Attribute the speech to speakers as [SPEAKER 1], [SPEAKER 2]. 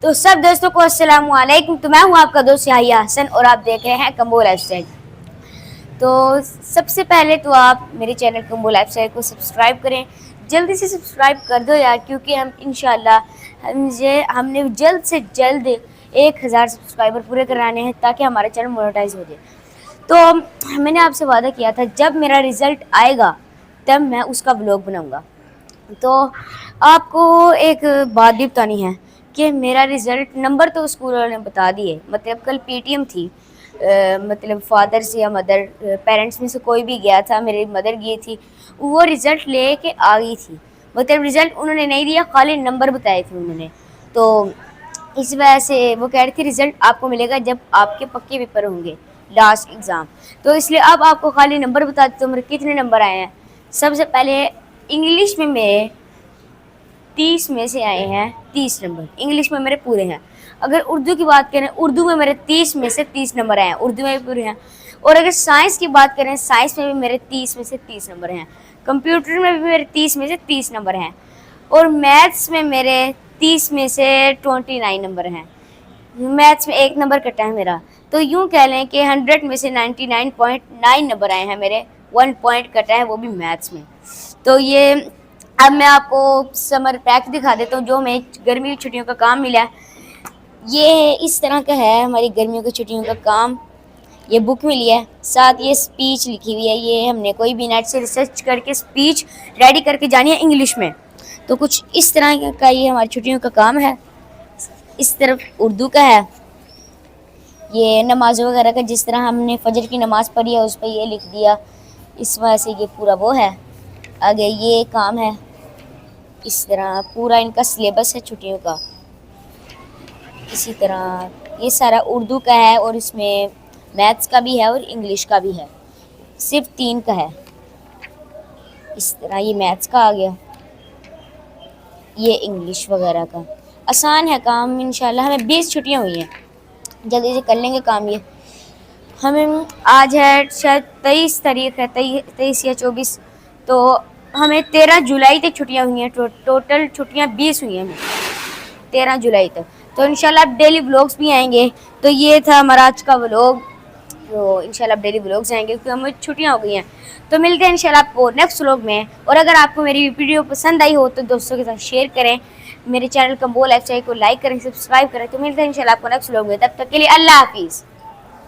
[SPEAKER 1] तो सब दोस्तों को अस्सलाम वालेकुम। तो मैं हूं आपका दोस्त याहिया हसन और आप देख रहे हैं कंबो लाइफस्टाइल। तो सबसे पहले तो आप मेरे चैनल कंबो लाइफस्टाइल को सब्सक्राइब करें, जल्दी से सब्सक्राइब कर दो यार, क्योंकि हम इंशाल्लाह हमने जल्द से जल्द 1000 सब्सक्राइबर पूरे कराने हैं ताकि हमारा चैनल मोनेटाइज हो जाए। तो मैंने आपसे वादा किया था जब मेरा रिज़ल्ट आएगा तब मैं उसका व्लॉग बनाऊँगा। तो आपको एक बात भी बतानी है कि मेरा रिज़ल्ट नंबर तो स्कूल वालों ने बता दिए, मतलब कल पीटीएम थी, मतलब फादर से या मदर पेरेंट्स में से कोई भी गया था, मेरी मदर गई थी, वो रिज़ल्ट ले के आ गई थी। मतलब रिज़ल्ट उन्होंने नहीं दिया, खाली नंबर बताए थे उन्होंने। तो इस वजह से वो कह रही थी रिज़ल्ट आपको मिलेगा जब आपके पक्के पेपर होंगे, लास्ट एग्ज़ाम। तो इसलिए अब आपको खाली नंबर बता देते, मेरे कितने नंबर आए हैं। सबसे पहले इंग्लिश में मेरे 30 में से आए हैं 30 नंबर, इंग्लिश में मेरे पूरे हैं। अगर उर्दू की बात करें, उर्दू में मेरे 30 में से 30 नंबर आए हैं, उर्दू में भी पूरे हैं। और अगर साइंस की बात करें, साइंस में भी मेरे 30 में से 30 नंबर हैं। कंप्यूटर में भी मेरे 30 में से 30 नंबर हैं। और मैथ्स में मेरे 30 में से 29 नंबर हैं। मैथ्स में 1 नंबर कटा है मेरा। तो यूँ कह लें कि 100 में से 99.9 नंबर आए हैं मेरे, 1 पॉइंट कटा है, वो भी मैथ्स में। तो ये अब मैं आपको समर पैक दिखा देता हूँ जो हमें गर्मी की छुट्टियों का काम मिला है। ये इस तरह का है हमारी गर्मियों की छुट्टियों का काम। ये बुक मिली है, साथ ये स्पीच लिखी हुई है। ये हमने कोई भी नेट से रिसर्च करके स्पीच रेडी करके जानी है इंग्लिश में। तो कुछ इस तरह का ये हमारी छुट्टियों का काम है। इस तरफ उर्दू का है, ये नमाज वगैरह का, जिस तरह हमने फजर की नमाज़ पढ़ी है उस पर ये लिख दिया, इस वजह से ये पूरा वो है। आगे ये काम है, इस तरह पूरा इनका सिलेबस है छुट्टियों का। इसी तरह ये सारा उर्दू का है और इसमें मैथ्स का भी है और इंग्लिश का भी है, सिर्फ 3 का है। इस तरह ये मैथ्स का आ गया, ये इंग्लिश वगैरह का। आसान है काम इंशाल्लाह। हमें 20 छुट्टियाँ हुई हैं, जल्दी से कर लेंगे काम। ये हमें आज है शायद 23 तारीख है, 23 या 24, तो हमें 13 जुलाई तक छुट्टियाँ हुई हैं। टोटल छुट्टियाँ 20 हुई हैं हमें 13 जुलाई तक। तो इंशाल्लाह अब डेली व्लॉग्स भी आएंगे। तो ये था हमारा आज का व्लॉग। तो इंशाल्लाह अब डेली व्लॉग्स आएंगे क्योंकि हमें छुट्टियाँ हो गई हैं। तो मिलते हैं इंशाल्लाह आपको नेक्स्ट व्लॉग में। और अगर आपको मेरी वीडियो पसंद आई हो तो दोस्तों के साथ शेयर करें, मेरे चैनल कंबो लाइफस्टाइल को लाइक करें, सब्सक्राइब करें। तो मिलते हैं इंशाल्लाह आपको नेक्स्ट व्लॉग में, तब तक के लिए अल्लाह हाफिज़।